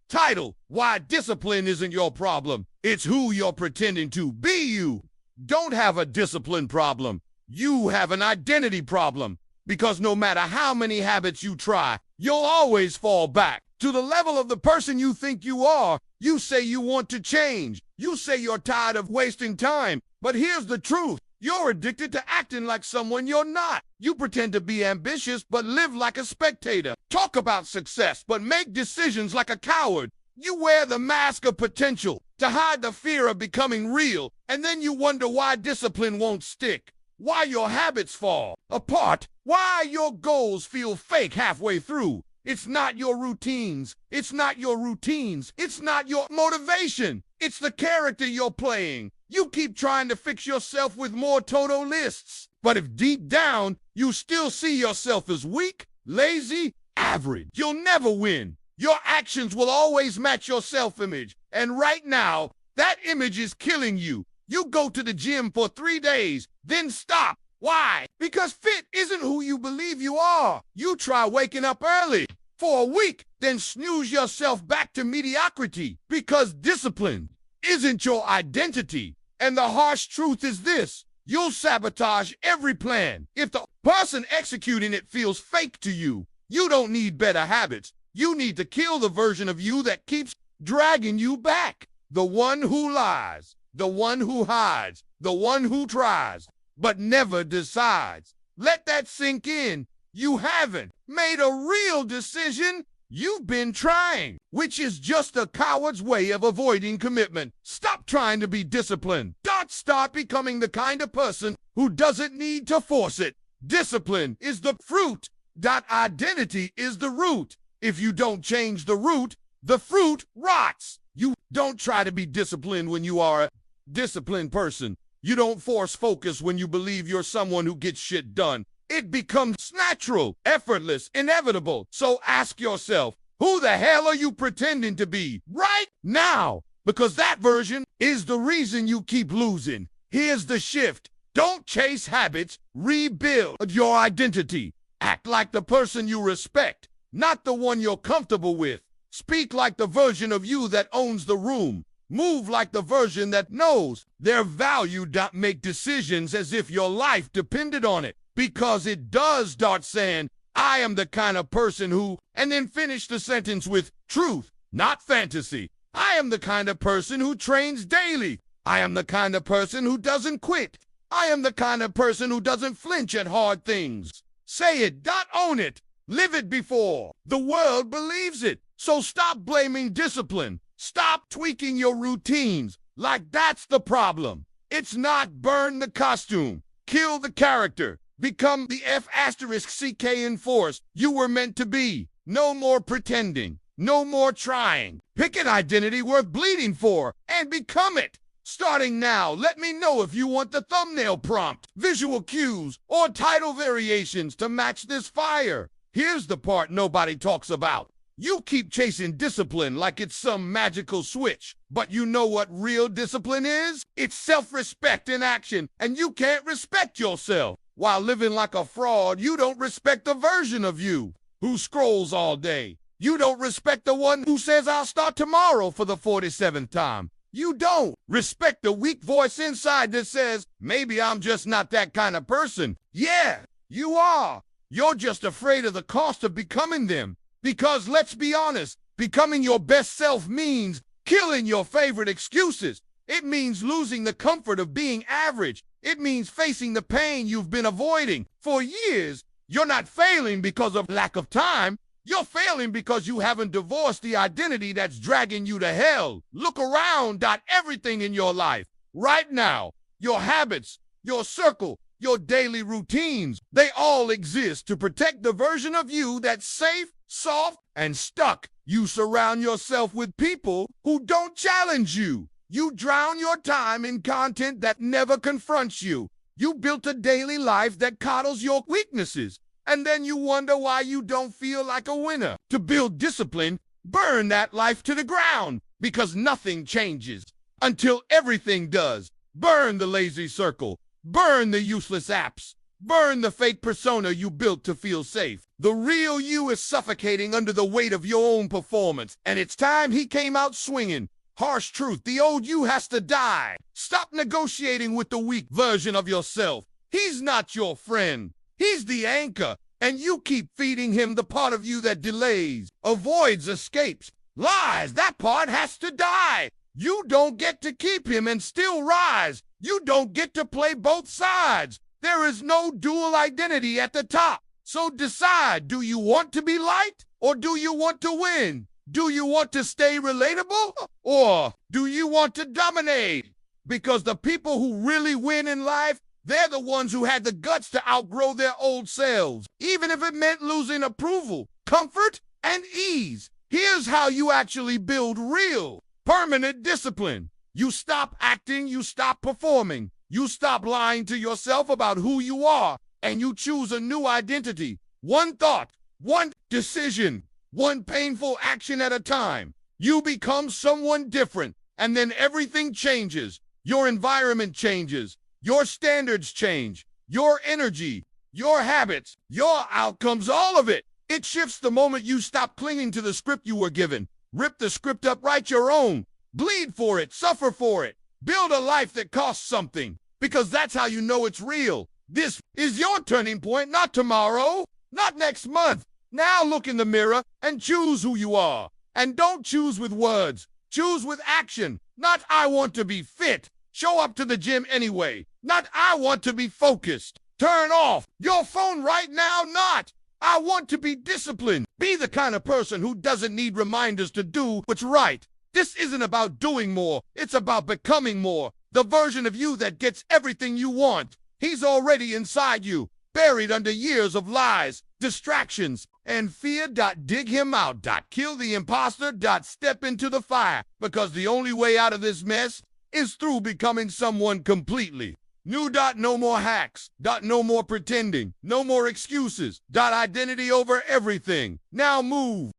Title: Why Discipline Isn't Your Problem. It's who you're pretending to be. You don't have a discipline problem. You have an identity problem. Because no matter how many habits you try, you'll always fall back to the level of the person you think you are. You say you want to change. You say you're tired of wasting time. But here's the truth. You're addicted to acting like someone you're not. You pretend to be ambitious, but live like a spectator. Talk about success, but make decisions like a coward. You wear the mask of potential to hide the fear of becoming real, and then you wonder why discipline won't stick, why your habits fall apart, why your goals feel fake halfway through. It's not your routines. It's not your routines. It's not your motivation. It's the character you're playing. You keep trying to fix yourself with more to-do lists. But if deep down you still see yourself as weak, lazy, average, you'll never win. Your actions will always match your self-image. And right now, that image is killing you. You go to the gym for 3 days, then stop. Why? Because fit isn't who you believe you are. You try waking up early for a week, then snooze yourself back to mediocrity. Because discipline isn't your identity. And the harsh truth is this: you'll sabotage every plan. If the person executing it feels fake to you, you don't need better habits. You need to kill the version of you that keeps dragging you back. The one who lies, the one who hides, the one who tries, but never decides. Let that sink in. You haven't made a real decision. You've been trying, which is just a coward's way of avoiding commitment. Stop trying to be disciplined. Start becoming the kind of person who doesn't need to force it. Discipline is the fruit. Identity is the root. If you don't change the root, the fruit rots. You don't try to be disciplined when you are a disciplined person. You don't force focus when you believe you're someone who gets shit done. It becomes natural, effortless, inevitable. So ask yourself, who the hell are you pretending to be right now? Because that version is the reason you keep losing. Here's the shift. Don't chase habits. Rebuild your identity. Act like the person you respect, not the one you're comfortable with. Speak like the version of you that owns the room. Move like the version that knows their value. Make decisions as if your life depended on it. Because it does. Start saying, I am the kind of person who, and then finish the sentence with truth, not fantasy. I am the kind of person who trains daily. I am the kind of person who doesn't quit. I am the kind of person who doesn't flinch at hard things. Say it. Own it. Live it before the world believes it. So stop blaming discipline. Stop tweaking your routines like that's the problem. It's not. Burn the costume. Kill the character. Become the F***ck enforced you were meant to be. No more pretending. No more trying. Pick an identity worth bleeding for and become it. Starting now, let me know if you want the thumbnail prompt, visual cues, or title variations to match this fire. Here's the part nobody talks about. You keep chasing discipline like it's some magical switch. But you know what real discipline is? It's self-respect in action, and you can't respect yourself. While living like a fraud, you don't respect the version of you who scrolls all day. You don't respect the one who says, I'll start tomorrow for the 47th time. You don't respect the weak voice inside that says, maybe I'm just not that kind of person. Yeah, you are. You're just afraid of the cost of becoming them. Because let's be honest, becoming your best self means killing your favorite excuses. It means losing the comfort of being average. It means facing the pain you've been avoiding for years. You're not failing because of lack of time. You're failing because you haven't divorced the identity that's dragging you to hell. Look around. Everything in your life right now, your habits, your circle, your daily routines, they all exist to protect the version of you that's safe, soft, and stuck. You surround yourself with people who don't challenge you. You drown your time in content that never confronts you. You built a daily life that coddles your weaknesses, and then you wonder why you don't feel like a winner. To build discipline, burn that life to the ground, because nothing changes until everything does. Burn the lazy circle. Burn the useless apps. Burn the fake persona you built to feel safe. The real you is suffocating under the weight of your own performance, and it's time he came out swinging. Harsh truth, the old you has to die. Stop negotiating with the weak version of yourself. He's not your friend. He's the anchor, and you keep feeding him the part of you that delays, avoids, escapes. Lies, that part has to die. You don't get to keep him and still rise. You don't get to play both sides. There is no dual identity at the top. So decide, do you want to be liked or do you want to win? Do you want to stay relatable or do you want to dominate? Because the people who really win in life, they're the ones who had the guts to outgrow their old selves, even if it meant losing approval, comfort, and ease. Here's how you actually build real, permanent discipline. You stop acting, you stop performing, you stop lying to yourself about who you are, and you choose a new identity. One thought, one decision, one painful action at a time. You become someone different, and then everything changes. Your environment changes. Your standards change. Your energy, your habits, your outcomes, all of it. It shifts the moment you stop clinging to the script you were given. Rip the script up, write your own. Bleed for it, suffer for it. Build a life that costs something, because that's how you know it's real. This is your turning point, not tomorrow, not next month. Now look in the mirror and choose who you are. And don't choose with words. Choose with action. Not I want to be fit. Show up to the gym anyway. Not I want to be focused. Turn off your phone right now. Not I want to be disciplined. Be the kind of person who doesn't need reminders to do what's right. This isn't about doing more. It's about becoming more. The version of you that gets everything you want. He's already inside you, buried under years of lies, distractions, and fear. Dig him out. Kill the imposter. Step into the fire, because the only way out of this mess is through becoming someone completely new. No more hacks. No more pretending. No more excuses. Identity over everything. Now move.